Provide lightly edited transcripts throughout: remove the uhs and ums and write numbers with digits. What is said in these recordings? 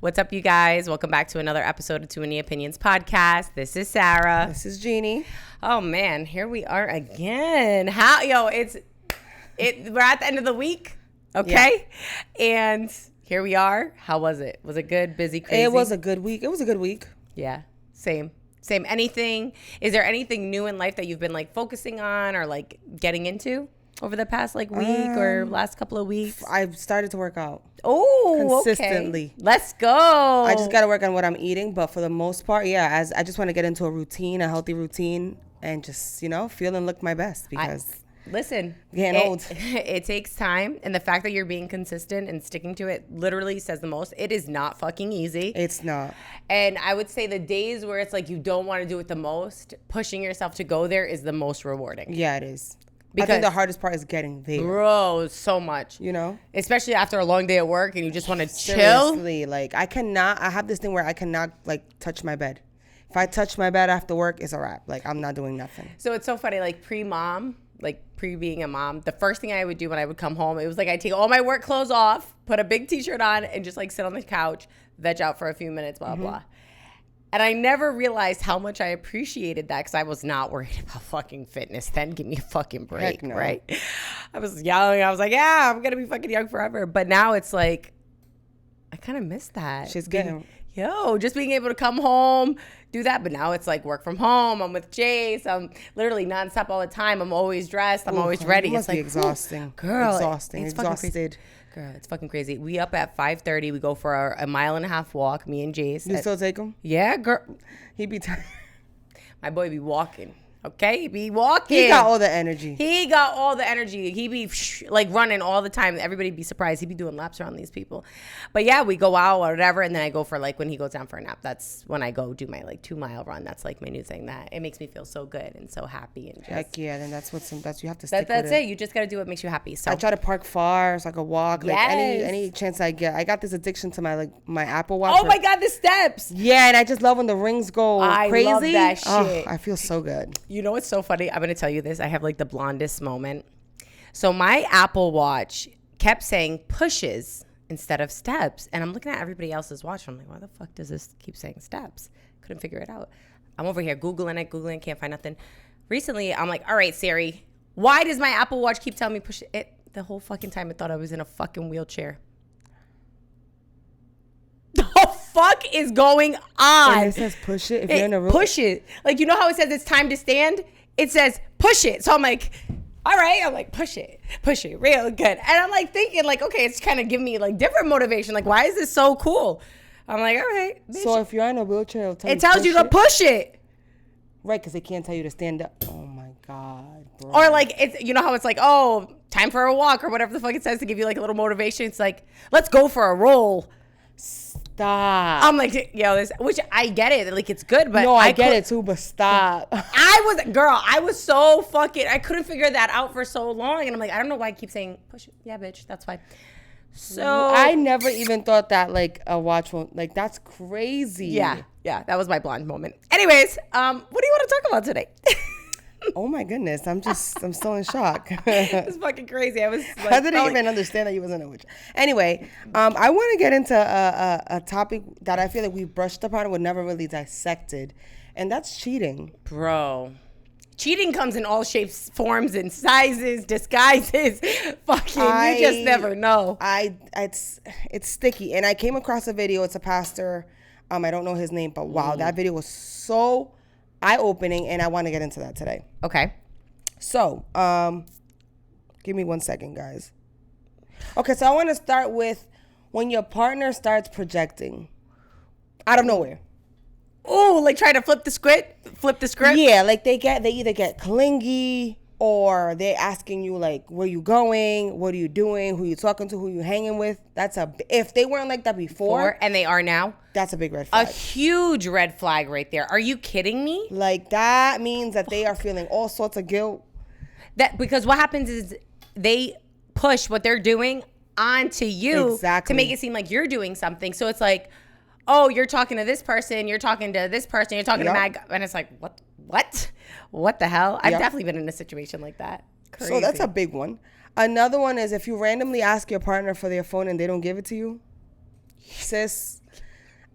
What's up, you guys? Welcome back to another episode of Too Many Opinions podcast. This is Sarah. This is Jeannie. Oh man, here we are again. We're at the end of the week, okay? Yeah. And here we are. How was it? Was it good? Busy? Crazy? It was a good week. Yeah, same. Anything? Is there anything new in life that you've been like focusing on or like getting into over the past like week or last couple of weeks? I've started to work out. Oh, consistently. Okay. Let's go. I just got to work on what I'm eating, but for the most part, yeah, I just want to get into a healthy routine, and just feel and look my best because getting old. It takes time, and the fact that you're being consistent and sticking to it literally says the most. It is not fucking easy. It's not. And I would say the days where it's like you don't want to do it the most, pushing yourself to go there is the most rewarding. Yeah, it is. Because I think the hardest part is getting there. Bro, so much. Especially after a long day at work and you just want to chill. Seriously, I have this thing where I cannot touch my bed. If I touch my bed after work, it's a wrap. I'm not doing nothing. So it's so funny, pre-mom, pre-being a mom, the first thing I would do when I would come home, it was I'd take all my work clothes off, put a big t-shirt on, and just sit on the couch, veg out for a few minutes, blah, blah. And I never realized how much I appreciated that because I was not worried about fucking fitness then. Give me a fucking break, no. Right? I was young. I was yeah, I'm going to be fucking young forever. But now it's I kind of miss that. She's getting... just being able to come home, do that. But now it's work from home. I'm with Jace. I'm literally nonstop all the time. I'm always dressed. I'm always ready. It must be exhausting. Girl. Exhausting. It's exhausted. Girl, it's fucking crazy. We up at 5:30. We go for a 1.5 mile walk, me and Jace. You still take him? Yeah, girl. He be tired. My boy be walking. Okay, he be walking. He got all the energy. He be running all the time. Everybody be surprised. He be doing laps around these people. But yeah, we go out or whatever, and then I go for when he goes down for a nap. That's when I go do my 2-mile run. That's my new thing. That it makes me feel so good and so happy and just, heck yeah. Then that's you have to stick that's with it. You just got to do what makes you happy. So I try to park far so I can walk. Yes. Any chance I get. I got this addiction to my Apple Watch. Oh my God, the steps. Yeah, and I just love when the rings go crazy. I love that shit. Oh, I feel so good. You know what's so funny? I'm going to tell you this. I have the blondest moment. So my Apple Watch kept saying pushes instead of steps. And I'm looking at everybody else's watch. And I'm why the fuck does this keep saying steps? Couldn't figure it out. I'm over here Googling, can't find nothing. Recently, I'm all right, Siri, why does my Apple Watch keep telling me push it? The whole fucking time I thought I was in a fucking wheelchair. The fuck is going on? And it says push it if you're in a room. Push it. You know how it says it's time to stand? It says push it. So I'm all right. I'm push it real good. And I'm thinking okay, it's kind of giving me different motivation. Why is this so cool? I'm all right. Bitch. So if you're in a wheelchair, it tells you to push it. Right, because it can't tell you to stand up. Oh my God, bro. Or it's, you know how it's oh, time for a walk or whatever the fuck it says to give you a little motivation. It's let's go for a roll. Stop. I'm this, which I get it. It's good, but no, I get it too, but stop. I was so fucking, I couldn't figure that out for so long. And I'm I don't know why I keep saying push it. Yeah, bitch, that's fine. So I never even thought that a watch won't, that's crazy. Yeah, that was my blonde moment. Anyways, what do you want to talk about today? Oh my goodness, I'm still in shock. It's fucking crazy. I didn't even understand that you wasn't a witch. Anyway, I want to get into a topic that I feel we brushed upon and were never really dissected, and that's cheating. Bro. Cheating comes in all shapes, forms, and sizes, disguises. Fucking, you just never know. It's sticky. And I came across a video. It's a pastor. I don't know his name, but wow, that video was so eye-opening, and I want to get into that today. Okay. So, give me 1 second, guys. Okay, so I want to start with when your partner starts projecting out of nowhere. Oh, try to flip the script? Yeah, they either get clingy or they're asking you where you going, what are you doing, who you talking to, who you hanging with. If they weren't like that before and they are now, that's a big red flag. A huge red flag right there. Are you kidding me? That means that they are feeling all sorts of guilt. Because what happens is they push what they're doing onto you to make it seem like you're doing something. So it's oh, you're talking to this person, you're talking to this person, you're talking to Mag, and it's what the hell? I've definitely been in a situation like that. Crazy. So that's a big one. Another one is if you randomly ask your partner for their phone and they don't give it to you, sis,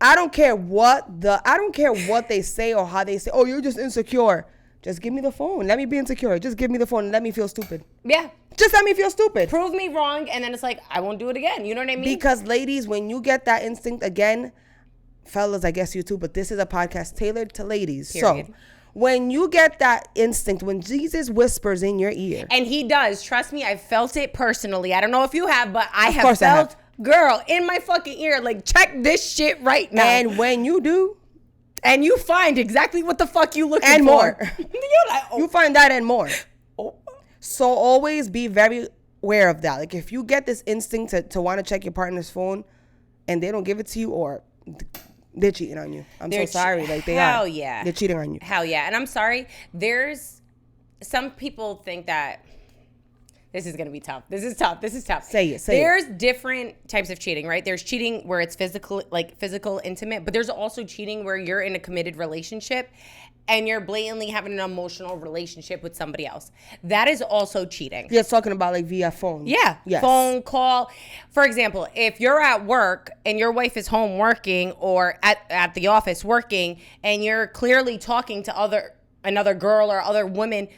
I don't care what they say or how they say, oh, you're just insecure. Just give me the phone. Let me be insecure. Just give me the phone and let me feel stupid. Yeah. Just let me feel stupid. Prove me wrong, and then it's like, I won't do it again. You know what I mean? Because ladies, when you get that instinct again, fellas, I guess you too, but this is a podcast tailored to ladies. Period. So when you get that instinct, when Jesus whispers in your ear. And he does. Trust me, I felt it personally. I don't know if you have, but I have course I felt, have. girl, in my fucking ear, like, check this shit right now. And when you do. And you find exactly what the fuck you looking And for. more. You're like, oh. You find that and more. Oh. So always be very aware of that. Like if you get this instinct to want to check your partner's phone and they don't give it to you, or they're cheating on you. They're so sorry. Like they Hell are. yeah. They're cheating on you. Hell yeah. And I'm sorry. There's some people think that this is going to be tough. This is tough. Say it. There's different types of cheating, right? There's cheating where it's physical, intimate, but there's also cheating where you're in a committed relationship and you're blatantly having an emotional relationship with somebody else. That is also cheating. You're talking about like via phone. Yeah. Yes. Phone call. For example, if you're at work and your wife is home working or at the office working and you're clearly talking to another girl or other women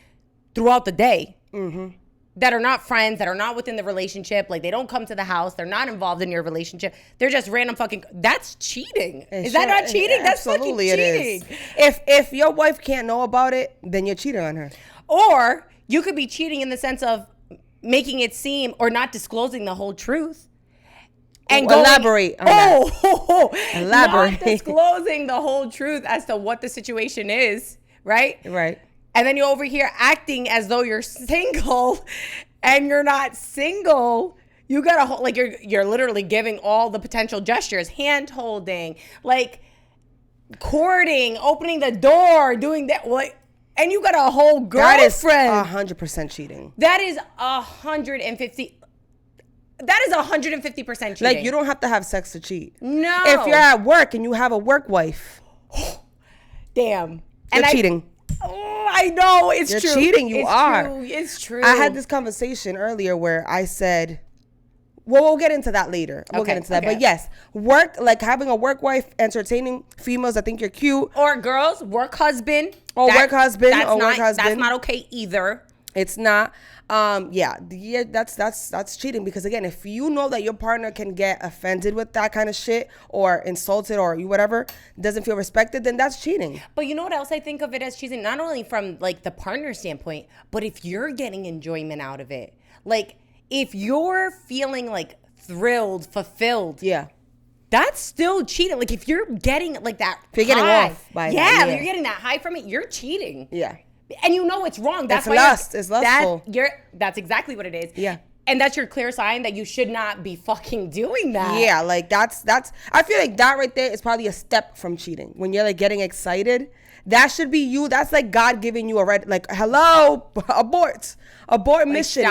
throughout the day that are not friends, that are not within the relationship, like they don't come to the house, they're not involved in your relationship, they're just random fucking, that's cheating. Is that not cheating? That's fucking cheating. It is. If your wife can't know about it, then you're cheating on her. Or you could be cheating in the sense of making it seem or not disclosing the whole truth. And elaborate on that. Elaborate. Not disclosing the whole truth as to what the situation is, right? Right. And then you're over here acting as though you're single and you're not single. You got to like you're literally giving all the potential gestures, hand holding, like courting, opening the door, doing that. Like, and you got a whole girlfriend. That is 100% cheating. That is 150. That is 150% cheating. Like you don't have to have sex to cheat. No. If you're at work and you have a work wife, damn, you're cheating. I know it's You're true. cheating. You are. It's true. I had this conversation earlier where I said, well, we'll get into that later. We'll get into that. But yes, work, like having a work wife, entertaining females that think you're cute. Or girls, work husband. Work husband. That's not okay either. It's not. That's cheating, because again, if you know that your partner can get offended with that kind of shit or insulted or whatever, doesn't feel respected, then that's cheating. But you know what else I think of it as cheating? Not only from like the partner standpoint, but if you're getting enjoyment out of it, like if you're feeling like thrilled, fulfilled, yeah, that's still cheating. Like if you're getting like that, if you're getting off by that, you're getting that high from it, you're cheating. Yeah. And you know it's wrong. That's why lust. It's lustful. That's exactly what it is. Yeah. And that's your clear sign that you should not be fucking doing that. Yeah, like that's I feel like that right there is probably a step from cheating. When you're like getting excited, that should be you. That's like God giving you a red, like, hello, abort mission.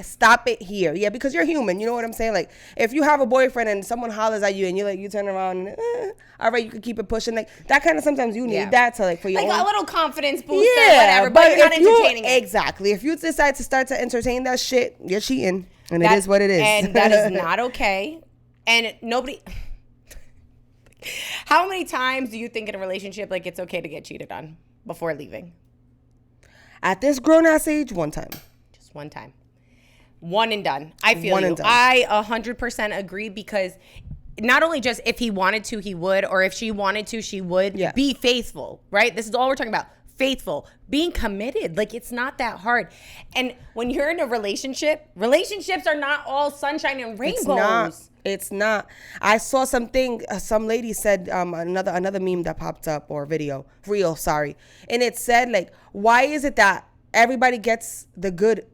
Stop it here. Yeah, because you're human. You know what I'm saying? Like, if you have a boyfriend and someone hollers at you and you turn around and, all right, you can keep it pushing. Like, that kind of sometimes you need that to, like, for your like own. a little confidence booster, whatever, but you're not entertaining it. Exactly. If you decide to start to entertain that shit, you're cheating. And it is what it is. And that is not okay. And nobody... How many times do you think in a relationship, like, it's okay to get cheated on before leaving? At this grown-ass age, one time. Just one time. One and done. I feel one you. And done. I 100% agree, because not only just if he wanted to, he would, or if she wanted to, she would. Yeah. Be faithful, right? This is all we're talking about. Faithful, being committed. Like, it's not that hard. And when you're in a relationship, relationships are not all sunshine and rainbows. It's not. I saw something. Some lady said another meme that popped up, or reel, and it said, like, why is it that everybody gets the good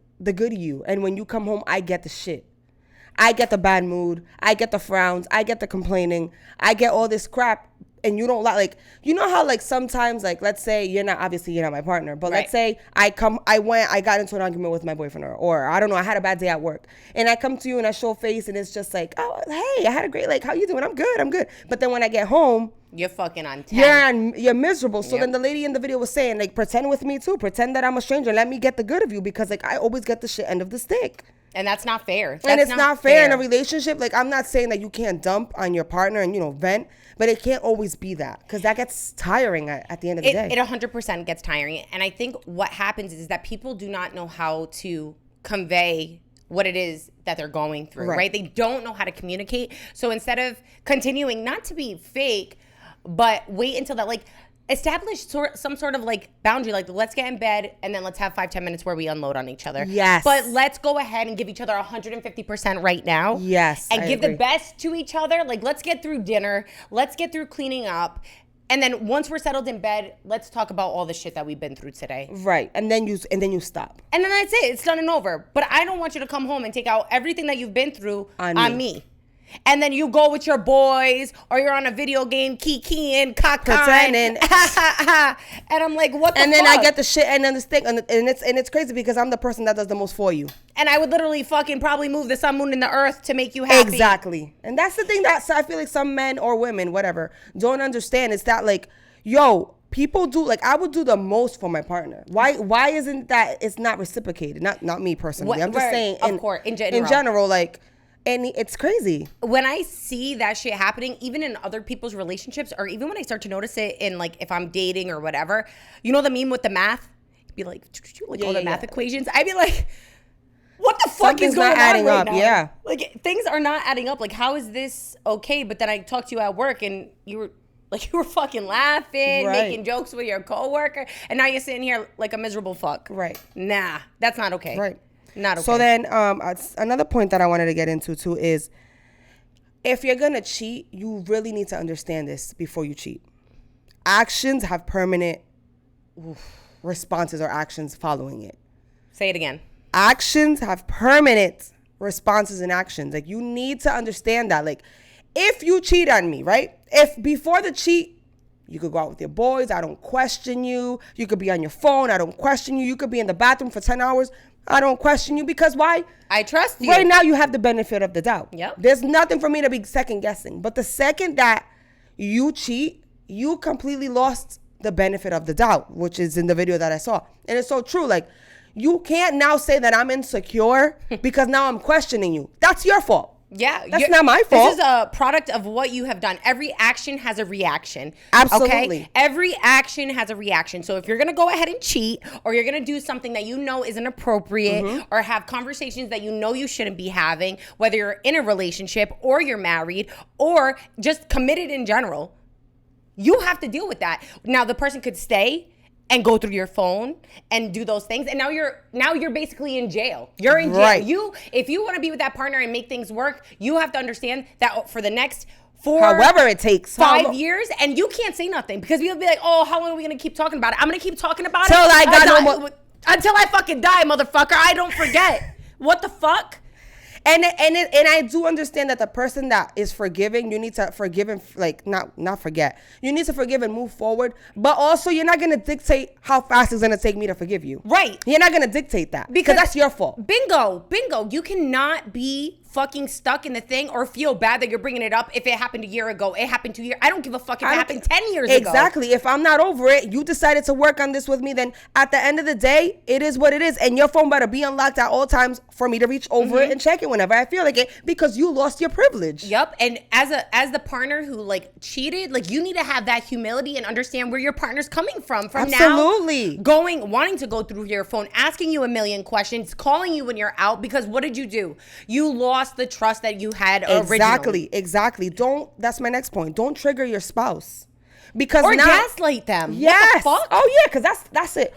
you, and when you come home, I get the shit. I get the bad mood. I get the frowns. I get the complaining. I get all this crap. And you don't like, you know how, like, sometimes, like, let's say you're not my partner, but right. Let's say I got into an argument with my boyfriend, or I don't know, I had a bad day at work, and I come to you and I show face, and it's just like, oh, hey, I had a great, like, how you doing? I'm good. But then when I get home, You're fucking on 10. You're miserable. So Yep. then the lady in the video was saying, like, pretend with me too. Pretend that I'm a stranger. Let me get the good of you because, like, I always get the shit end of the stick. And that's not fair. And That's it's not fair in a relationship. Like, I'm not saying that you can't dump on your partner and, vent, but it can't always be that because that gets tiring at the end of the day. It 100% gets tiring. And I think what happens is that people do not know how to convey what it is that they're going through, right? They don't know how to communicate. So instead of continuing, not to be fake, but wait until that, like, establish some sort of like boundary, like let's get in bed and then let's have 5-10 minutes where we unload on each other. Yes. But let's go ahead and give each other 150% right now. Yes, And I give agree. the best to each other. Like, let's get through dinner. Let's get through cleaning up. And then once we're settled in bed, let's talk about all the shit that we've been through today. Right. And then you stop. And then that's it. It's done and over. But I don't want you to come home and take out everything that you've been through on me. And then you go with your boys, or you're on a video game, kikiing, Pretending. and I'm like, what the And then fuck? I get the shit end of the stick, and it's crazy because I'm the person that does the most for you. And I would literally fucking probably move the sun, moon, and the earth to make you happy. Exactly. And that's the thing that I feel like some men or women, whatever, don't understand. It's that, like, yo, people do, like, I would do the most for my partner. Why isn't that? It's not reciprocated. Not me personally. I'm just Right. saying. Of course, in general. In general, like, and it's crazy. When I see that shit happening, even in other people's relationships, or even when I start to notice it in, like, if I'm dating or whatever, you know the meme with the math? You'd be like, all the math equations. I'd be like, what the fuck Something's is going not on adding right up, now? yeah. Like, things are not adding up. Like, how is this okay? But then I talked to you at work and you were fucking laughing, Right. making jokes with your coworker, and now you're sitting here like a miserable fuck. Right. Nah, that's not okay. Right. Not okay. So then, another point that I wanted to get into too is, if you're gonna cheat, you really need to understand this before you cheat. Actions have permanent responses or actions following it. Say it again. Actions have permanent responses and actions. Like, you need to understand that. Like, if you cheat on me, right? If before the cheat, you could go out with your boys, I don't question you. You could be on your phone, I don't question you. You could be in the bathroom for 10 hours, I don't question you. Because why? I trust you. Right now, you have the benefit of the doubt. Yep. There's nothing for me to be second guessing. But the second that you cheat, you completely lost the benefit of the doubt, which is in the video that I saw. And it's so true. Like, you can't now say that I'm insecure because now I'm questioning you. That's your fault. Yeah. That's not my fault. This is a product of what you have done. Every action has a reaction. Absolutely. Okay? Every action has a reaction. So if you're going to go ahead and cheat, or you're going to do something that you know isn't appropriate, or have conversations that you know you shouldn't be having, whether you're in a relationship or you're married or just committed in general, you have to deal with that. Now, the person could stay and go through your phone and do those things, and now you're basically in jail. You're in jail. Right. If you want to be with that partner and make things work, you have to understand that for the next However it takes. 5 years, and you can't say nothing because people be like, "Oh, how long are we gonna keep talking about it?" I'm gonna keep talking about Till it I got no more- until I fucking die, motherfucker. I don't forget. What the fuck? And I do understand that the person that is forgiving, you need to forgive and, like, not forget. You need to forgive and move forward. But also, you're not gonna dictate how fast it's gonna take me to forgive you. Right. You're not gonna dictate that because that's your fault. Bingo. You cannot be fucking stuck in the thing or feel bad that you're bringing it up if it happened a year ago. It happened 2 years. I don't give a fuck if it happened 10 years ago. Exactly. If I'm not over it, you decided to work on this with me, then at the end of the day, it is what it is. And your phone better be unlocked at all times for me to reach over it and check it whenever I feel like it, because you lost your privilege. Yep. And as the partner who, like, cheated, like, you need to have that humility and understand where your partner's coming from. Absolutely. Now, wanting to go through your phone, asking you a million questions, calling you when you're out, because what did you do? You lost the trust that you had originally. Exactly. That's my next point. Don't trigger your spouse. Because Or now, gaslight them. Yes. What the fuck? Oh yeah, because that's it.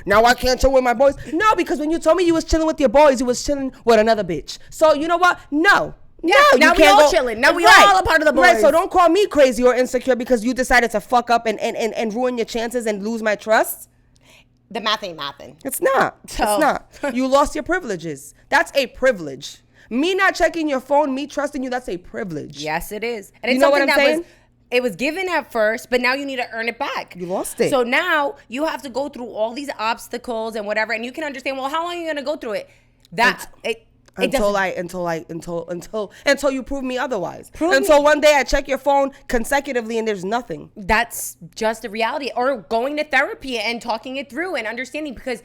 Now I can't chill with my boys. No, because when you told me you was chilling with your boys, you was chilling with another bitch. So you know what? No. Yeah, No, now you we can't all chilling. Now we all a part of the boys. Right, so don't call me crazy or insecure because you decided to fuck up and ruin your chances and lose my trust. The math ain't mathin'. It's not. So- It's not. You lost your privileges. That's a privilege. Me not checking your phone, me trusting you, that's a privilege. Yes, it is. And You it's know what something I'm that saying? it was given at first, but now you need to earn it back. You lost it. So now you have to go through all these obstacles and whatever, and you can understand, well, how long are you going to go through it? Until you prove me otherwise. Until one day I check your phone consecutively and there's nothing. That's just the reality. Or going to therapy and talking it through and understanding, because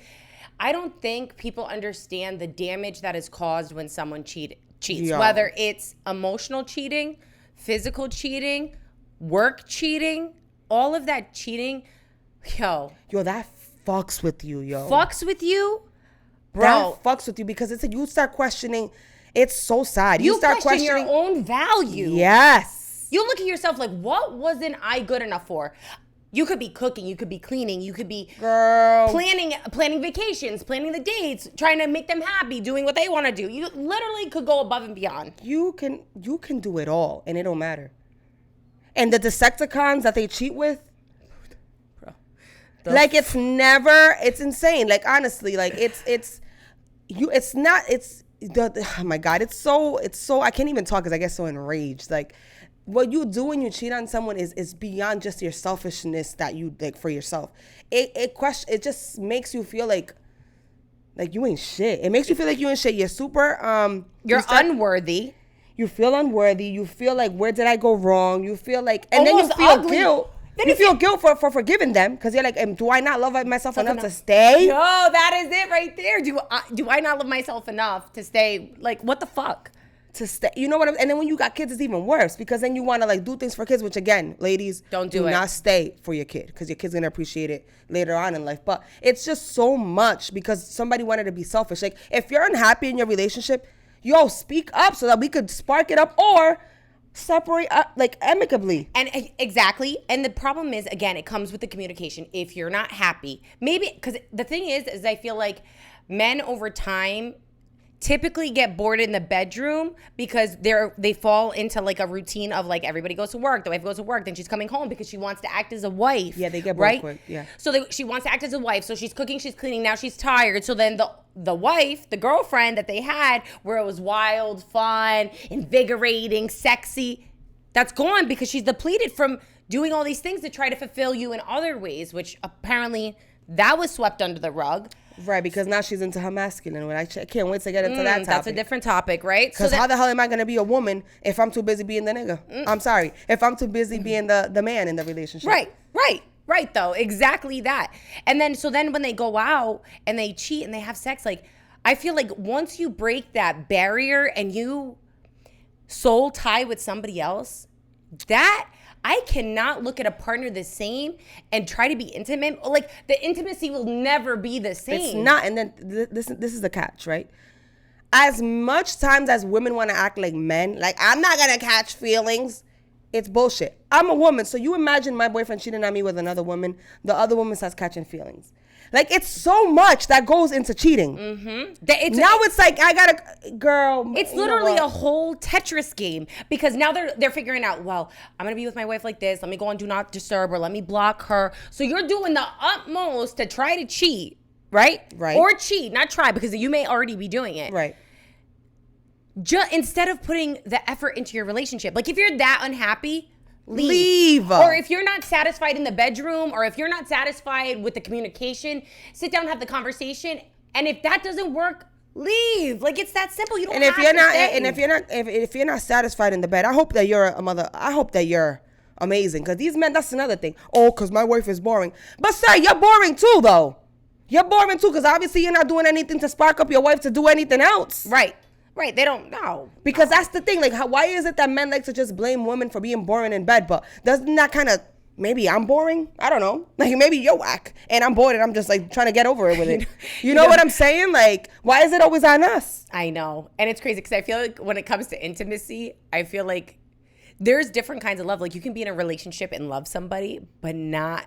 I don't think people understand the damage that is caused when someone cheats. Yeah. Whether it's emotional cheating, physical cheating, work cheating, all of that cheating, Yo, that fucks with you, yo. Fucks with you? Bro. That fucks with you because it's like you start questioning. It's so sad. You start question your questioning own value. Yes. You look at yourself like, what wasn't I good enough for? You could be cooking, you could be cleaning, you could be planning vacations, planning the dates, trying to make them happy, doing what they want to do. You literally could go above and beyond. You can do it all, and it don't matter. And the Decepticons that they cheat with, bro, like it's insane. Like honestly, like oh my God, it's so I can't even talk because I get so enraged. Like what you do when you cheat on someone is beyond just your selfishness that you like for yourself. It just makes you feel like you ain't shit. It makes you feel like you ain't shit. You're super you're unworthy. You feel unworthy. You feel like, where did I go wrong? You feel like, and almost then you feel ugly. Guilt. Then you feel guilt for forgiving them because you're like, do I not love myself enough to stay? No, that is it right there. Do I not love myself enough to stay? Like, what the fuck? To stay, you know what and then when you got kids, it's even worse because then you want to like do things for kids, which again, ladies, do not stay for your kid because your kid's gonna appreciate it later on in life. But it's just so much because somebody wanted to be selfish. Like if you're unhappy in your relationship, yo, speak up so that we could spark it up or separate up like amicably. And exactly. And the problem is, again, it comes with the communication. If you're not happy, maybe, because the thing is I feel like men over time typically get bored in the bedroom because they fall into like a routine of like everybody goes to work, the wife goes to work, then she's coming home because she wants to act as a wife. Yeah, they get bored quick. Yeah. So she wants to act as a wife. So she's cooking, she's cleaning. Now she's tired. So then the wife, the girlfriend that they had, where it was wild, fun, invigorating, sexy, that's gone because she's depleted from doing all these things to try to fulfill you in other ways, which apparently that was swept under the rug. Right, because now she's into her masculine. I can't wait to get into that topic. That's a different topic, right? Because how the hell am I going to be a woman if I'm too busy being the nigga? I'm sorry. If I'm too busy being the man in the relationship. Right, though. Exactly that. And then, so then when they go out and they cheat and they have sex, like, I feel like once you break that barrier and you soul tie with somebody else, that... I cannot look at a partner the same and try to be intimate. Like the intimacy will never be the same. It's not. And then this is the catch, right? As much times as women want to act like men, like I'm not going to catch feelings. It's bullshit. I'm a woman. So you imagine my boyfriend cheating on me with another woman. The other woman starts catching feelings. Like it's so much that goes into cheating. Mm-hmm. It's like I gotta, girl. It's literally a whole Tetris game because now they're figuring out. Well, I'm gonna be with my wife like this. Let me go on Do Not Disturb or let me block her. So you're doing the utmost to try to cheat, right? Right. Or cheat, not try because you may already be doing it. Right. Instead of putting the effort into your relationship, like if you're that unhappy. Leave. Or if you're not satisfied in the bedroom, or if you're not satisfied with the communication, sit down and have the conversation. And if that doesn't work, leave. Like it's that simple. You don't. And if you're not, if you're not satisfied in the bed, I hope that you're a mother. I hope that you're amazing. Because these men, that's another thing. Oh, because my wife is boring. But sir, you're boring too, though. You're boring too, because obviously you're not doing anything to spark up your wife to do anything else. Right, they don't know. Because that's the thing. Like, why is it that men like to just blame women for being boring in bed? But doesn't that kind of, maybe I'm boring? I don't know. Like, maybe you're whack and I'm bored and I'm just like trying to get over it with it. You know what I'm saying? Like, why is it always on us? I know. And it's crazy because I feel like when it comes to intimacy, I feel like there's different kinds of love. Like, you can be in a relationship and love somebody, but not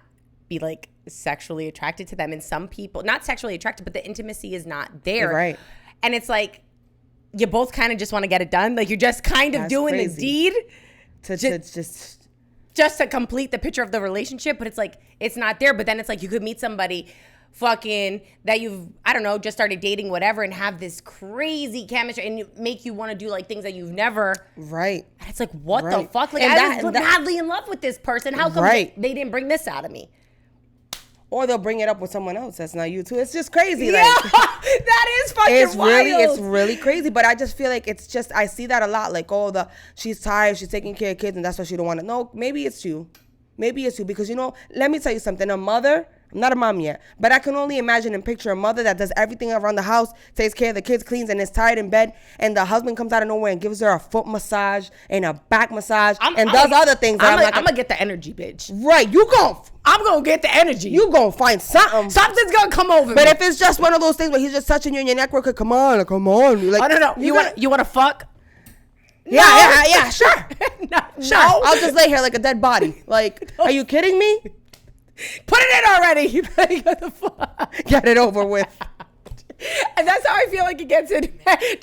be like sexually attracted to them. And some people, not sexually attracted, but the intimacy is not there. Right. And it's like, you both kind of just want to get it done. Like you're just kind of doing the deed just to complete the picture of the relationship. But it's like, it's not there. But then it's like, you could meet somebody fucking that you've, I don't know, just started dating, whatever, and have this crazy chemistry and make you want to do like things that you've never. Right. And it's like, what the fuck? Like I was madly in love with this person. How come they didn't bring this out of me? Or they'll bring it up with someone else that's not you too. It's just crazy. Yeah, Like, that is fucking wild. it's really crazy. But I just feel like it's just, I see that a lot. Like, oh, she's tired, she's taking care of kids, and that's why she don't want to. No, maybe it's you. Maybe it's you. Because, you know, let me tell you something. A mother, I'm not a mom yet, but I can only imagine and picture a mother that does everything around the house, takes care of the kids, cleans, and is tired in bed, and the husband comes out of nowhere and gives her a foot massage and a back massage does other things. I'm gonna get the energy, bitch. Right, I'm gonna get the energy. You gonna find something. Something's gonna come over But me. if it's just one of those things where he's just touching you in your neck, like, come on. Like, I don't know. You want to fuck? Yeah, sure. No. Sure. I'll just lay here like a dead body. Like, are you kidding me? Put it in already. You better get the fuck. Get it over with. And that's how I feel like it gets in.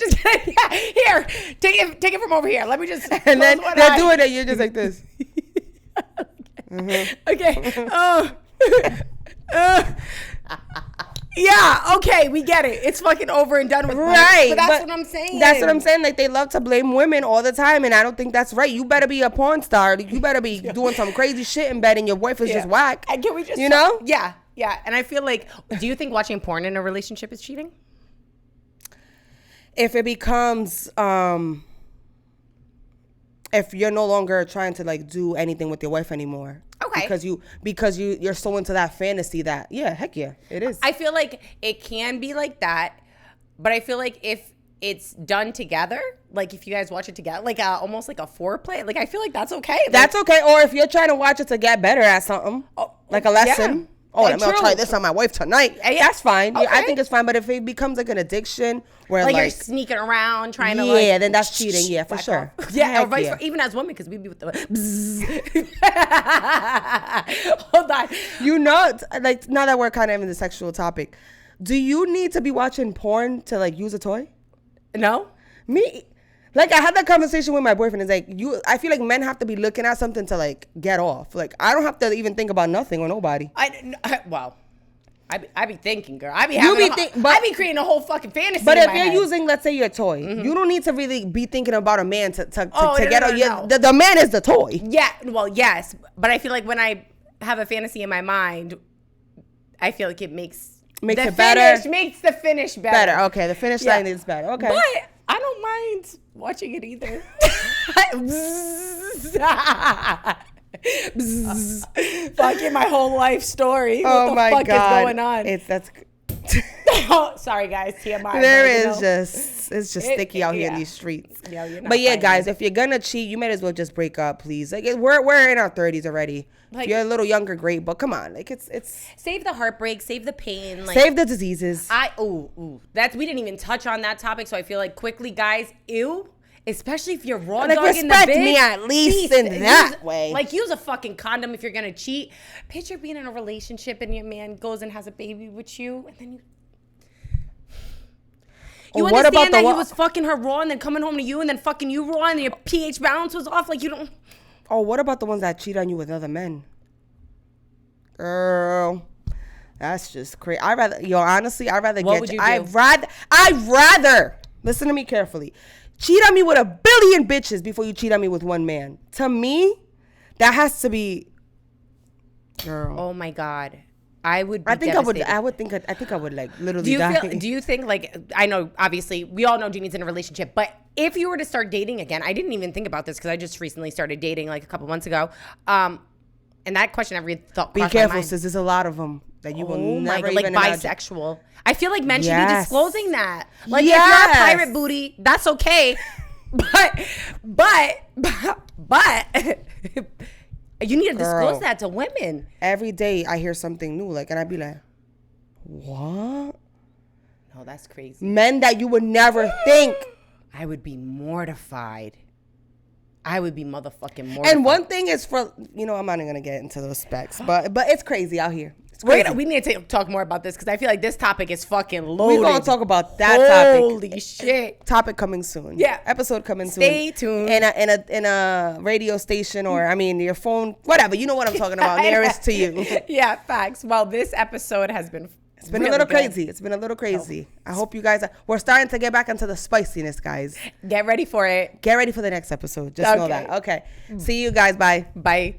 Just here, take it from over here. Let me just. And then they're doing it. You're just like this. Okay. Yeah. Okay. We get it. It's fucking over and done with. Right. But that's what I'm saying. That's what I'm saying. Like, they love to blame women all the time, and I don't think that's right. You better be a porn star. You better be doing some crazy shit in bed, and your wife is just whack. And can we just, you know? Yeah. Yeah. And I feel like, do you think watching porn in a relationship is cheating? If it becomes, if you're no longer trying to like do anything with your wife anymore. Okay. Because you're so into that fantasy that, yeah, heck yeah, it is. I feel like it can be like that, but I feel like if it's done together, like if you guys watch it together, like almost like a foreplay, like I feel like that's okay. That's okay. Or if you're trying to watch it to get better at something, like a lesson. Yeah. Oh, I'm gonna try this on my wife tonight. Yeah. That's fine. Okay. I think it's fine. But if it becomes like an addiction where like like you're sneaking around trying to then that's cheating. Yeah, for back sure. off. Yeah, or Heck vice yeah. versa. Even as women, because we be with the bzzz. Hold on. You know, like now that we're kind of in the sexual topic, do you need to be watching porn to like use a toy? No. Me, like I had that conversation with my boyfriend. It's like I feel like men have to be looking at something to like get off. Like I don't have to even think about nothing or nobody. I be thinking, girl. I be creating a whole fucking fantasy. But in if my you're head. using, let's say, your toy, you don't need to really be thinking about a man to get no. The man is the toy. Yeah, well, yes, but I feel like when I have a fantasy in my mind, I feel like it makes it better. Makes the finish better. Okay, the finish line is better. Okay, but I don't mind watching it either. Fucking my whole life story. Oh what my the fuck God. is going on? That's Oh, sorry guys, TMI. there but, is just it's just sticky out here in these streets. Yeah, you're not but yeah, fighting. guys, if you're gonna cheat, you might as well just break up, please. Like we're in our 30s already. Like, if you're a little younger, great, but come on, like it's save the heartbreak, save the pain, like save the diseases. That's we didn't even touch on that topic, so I feel like quickly, guys, especially if you're raw Like, dogging the respect bitch, me at least in that way. Like, use a fucking condom if you're gonna cheat. Picture being in a relationship and your man goes and has a baby with you, and then you what understand about that he was fucking her raw and then coming home to you and then fucking you raw and your pH balance was off. Like, you don't. Oh, what about the ones that cheat on you with other men? Girl, that's just crazy. Honestly, I'd rather What would you do? I'd rather listen to me carefully. Cheat on me with a billion bitches before you cheat on me with one man. To me, that has to be, girl. Oh my God. I would be I think I would like literally die. Do you think, like, I know obviously we all know Jeannie's in a relationship, but if you were to start dating again, I didn't even think about this because I just recently started dating like a couple months ago. And that question I really thought. Be careful, sis. There's a lot of them that you will never like even imagine. bisexual. I feel like men should be Yes. disclosing that. Like Yes. if you're a pirate booty, that's okay. but you need to disclose that to women. Every day I hear something new, like, and I'd be like, what? No, that's crazy. Men that you would never think. I would be mortified. I would be motherfucking mortified. And one thing is I'm not even gonna get into those specs, but it's crazy out here. It's crazy. We need to talk more about this because I feel like this topic is fucking loaded. We're gonna talk about that topic. Holy shit! Topic coming soon. Yeah. Episode coming soon. Stay tuned. In a radio station or your phone, whatever. You know what I'm talking about. Nearest to you. Yeah, facts. Well, this episode has been. It's been a little crazy. It's been a little crazy. I hope you guys we're starting to get back into the spiciness, guys. Get ready for it. Get ready for the next episode. Just know that. Okay. See you guys. Bye. Bye.